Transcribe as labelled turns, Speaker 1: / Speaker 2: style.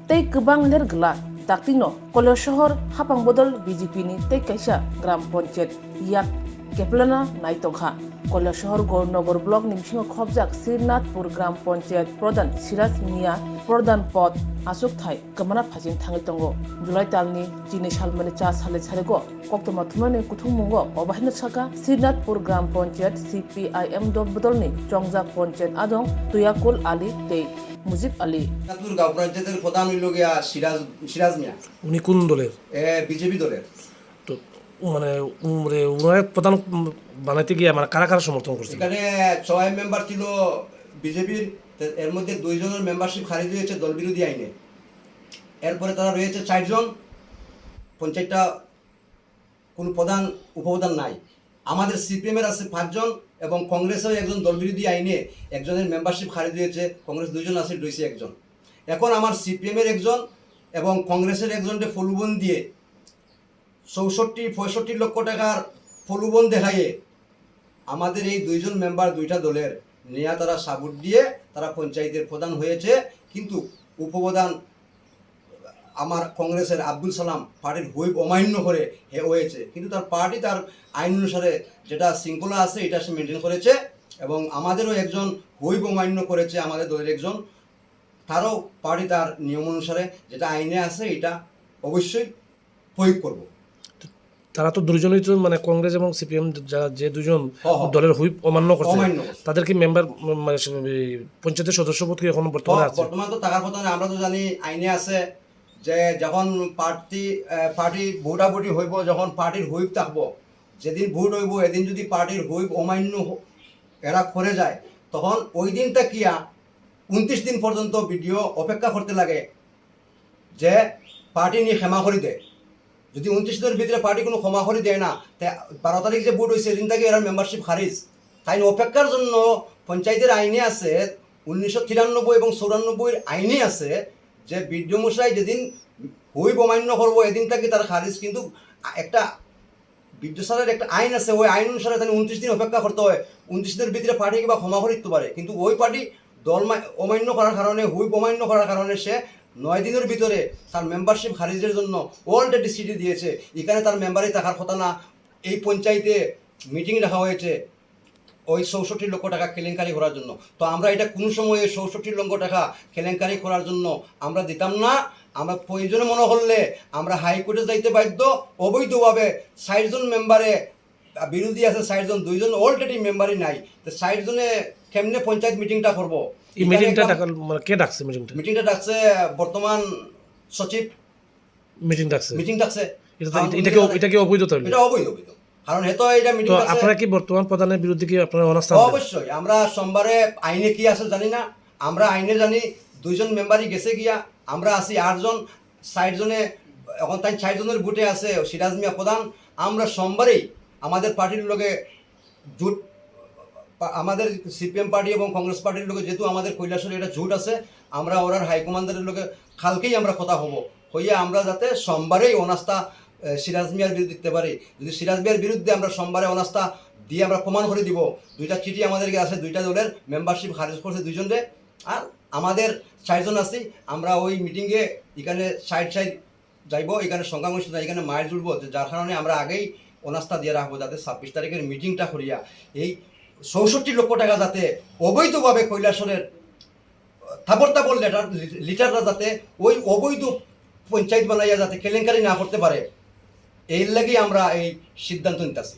Speaker 1: tei kebang lergla daktino Kailasaharo Haphangni BJP ni tei Kaisa Gram Panchayat Yak Keplena Naikha Kailasaharo Gornogor Block Nimsingo Khobjak Sirnathpur Gram Panchayat Pradhan Siraj Miya Pradhan Pod Asuk Thai Kamana Phajin Thangi Tongo Julai Talni Chini Salmani Cha Sale Sarego Koktoma Thumani Kuthungmungo Obahina Saka Sirnathpur Gram Panchayat CPIM Dol Bodolni Chongjak Panchayat Adong Tuyakul Ali Tei Mujib Ali
Speaker 2: Sitapur গাঁও পঞ্চায়েতের প্রধান হইল গিয়া সিরাজ মিয়া।
Speaker 3: উনি কোন দলের?
Speaker 2: BJP দলের।
Speaker 3: তো মানে উনার প্রধান বানাইতে গিয়ে মানে কারা কারা সমর্থন করছে?
Speaker 2: এখানে 6 মেম্বার ছিল বিজেপির, এর মধ্যে 2 জনের মেম্বারশিপ খারিজ হয়েছে দল বিরোধী আইনে। এরপরে তারা রয়েছে 4 জন। পঞ্চায়েতটা কোনো প্রধান উপপ্রধান নাই। আমাদের সিপিএমের আছে 5 জন এবং কংগ্রেসের একজন দলবিরোধী আইনে একজনের মেম্বারশিপ খারিজ হয়েছে। কংগ্রেস 2 জন আছে, রয়েছে 1 জন। এখন আমার সিপিএমের একজন এবং কংগ্রেসের একজনকে ফলুবন দিয়ে 64-65 লক্ষ টাকার ফলুবন দেখাইয়ে আমাদের এই 2 জন মেম্বার 2টা দলের নিয়ে তারা সাবুট দিয়ে তারা পঞ্চায়েতের প্রধান হয়েছে। কিন্তু উপপ্রধান আমার কংগ্রেসের আব্দুল সালাম পার্টির হুইপ অমান্য করে হয়েছে, কিন্তু তার পার্টি তার আইন অনুসারে যেটা শৃঙ্খলা আছে এটা সে মেনটেন করেছে। এবং আমাদেরও একজন হুইপ অমান্য করেছে, আমাদের দলের একজন, তারও পার্টি তার নিয়ম অনুসারে যেটা আইনে আছে এটা অবশ্যই প্রয়োগ করব।
Speaker 3: তারা তো দুজনই তো মানে কংগ্রেস এবং সিপিএম যে 2 জন দলের হুইপ অমান্য করছে, তাদের কি মেম্বার মানে পঞ্চায়েতের সদস্যপদ কি এখন বর্তমানে আছে?
Speaker 2: বর্তমানে তো টাকার কথা আমরা তো জানি আইনে আছে যে যখন পার্টি ভোটাভুটি হইব, যখন পার্টির হুইপ থাকবো, যেদিন ভোট হইব এদিন যদি পার্টির হুইপ অমান্য এরা করে যায় তখন ওই দিনটা কিয়া 29 দিন পর্যন্ত ভিডিও অপেক্ষা করতে লাগে যে পার্টি নিয়ে ক্ষমা করে দেয়। যদি 29 দিনের ভিতরে পার্টি কোনো ক্ষমা করে দেয় না, তাই 12 তারিখ যে ভোট হয়েছে এদিন থেকে এরা মেম্বারশিপ খারিজ। তাই অপেক্ষার জন্য পঞ্চায়েতের আইনে আছে 1993 এবং 94 আইনে আছে যে বিডিও মশাই যেদিন হুইপ অমান্য করবো এদিন থেকে তার খারিজ। কিন্তু একটা বিদ্যুৎ সালের একটা আইন আছে, ওই আইন অনুসারে তাহলে 29 দিন অপেক্ষা করতে হয়। 29 দিনের ভিতরে পার্টি কিংবা ক্ষমা করে দিতে পারে, কিন্তু ওই পার্টি দল অমান্য করার কারণে, হুইপ অমান্য করার কারণে সে 9 দিনের ভিতরে তার মেম্বারশিপ খারিজের জন্য অলরেডি চিঠি দিয়েছে। এখানে তার মেম্বারই থাকার কথা না। এই পঞ্চায়েতে মিটিং রাখা হয়েছে ওই 64 লক্ষ টাকা কেলেঙ্কারি করার জন্য। তো আমরা এটা কোনো সময়ে 64 লক্ষ টাকা কেলেঙ্কারি করার জন্য আমরা দিতাম না। আমরা প্রয়োজনে মনে করলে আমরা হাইকোর্টে যাইতে বাধ্য। অবৈধভাবে 60 জন মেম্বারে বিরোধী আছে, 60 জন, 2 জন অলরেডি মেম্বারই নাই। তো 60 জনে কেমনে পঞ্চায়েত মিটিংটা করবো?
Speaker 3: এই মিটিংটা কে ডাকছে?
Speaker 2: মিটিংটা ডাকছে বর্তমান সচিব
Speaker 3: মিটিং ডাকছে। এটা কি অবৈধ?
Speaker 2: এটা অবৈধ। কারণ হেতো এটা মিটিং আছে।
Speaker 3: আপনারা কি বর্তমান প্রধানের বিরুদ্ধে কি আপনারা অনাস্থা?
Speaker 2: অবশ্যই আমরা সোমবারে আইনে কি আছে জানি না, আমরা আইনে জানি 2 জন মেম্বারই গেছে গিয়া। আমরা আছি 8 জন, 60 জনে এখন তাই 60 জনের ভোটে আছে সিরাজ মিয়া প্রধান। আমরা সোমবারেই আমাদের পার্টির লোকে জোট, আমাদের সিপিএম পার্টি এবং কংগ্রেস পার্টির লোকে যেহেতু আমাদের কৈলাসহরে এটা জোট আছে, আমরা ওরার হাইকমান্ডারের লোকে কালকেই আমরা কথা হবো হইয়া আমরা যাতে সোমবারেই অনাস্থা সিরাজ মিয়ার বিরুদ্ধে দিতে পারি। যদি সিরাজ মিয়ার বিরুদ্ধে আমরা সোমবারে অনাস্থা দিয়ে আমরা প্রমাণ করে দিব 2টা চিঠি আমাদেরকে আছে, 2টা দলের মেম্বারশিপ খারিজ করছে 2 জনে, আর আমাদের 60 জন আছি। আমরা ওই মিটিংয়ে এখানে 60 যাইব, এখানে সংখ্যাগরিষ্ঠ এখানে মায়ের জুড়বো, যার কারণে আমরা আগেই অনাস্থা দিয়ে রাখবো যাতে 26 তারিখের মিটিংটা করিয়া এই 64 লক্ষ টাকা যাতে অবৈধভাবে কৈলাসহরের থাপড় লিটাররা যাতে ওই অবৈধ পঞ্চায়েত বানাইয়া যাতে কেলেঙ্কারি না করতে পারে, এর লাগেই আমরা এই সিদ্ধান্ত নিতেছি।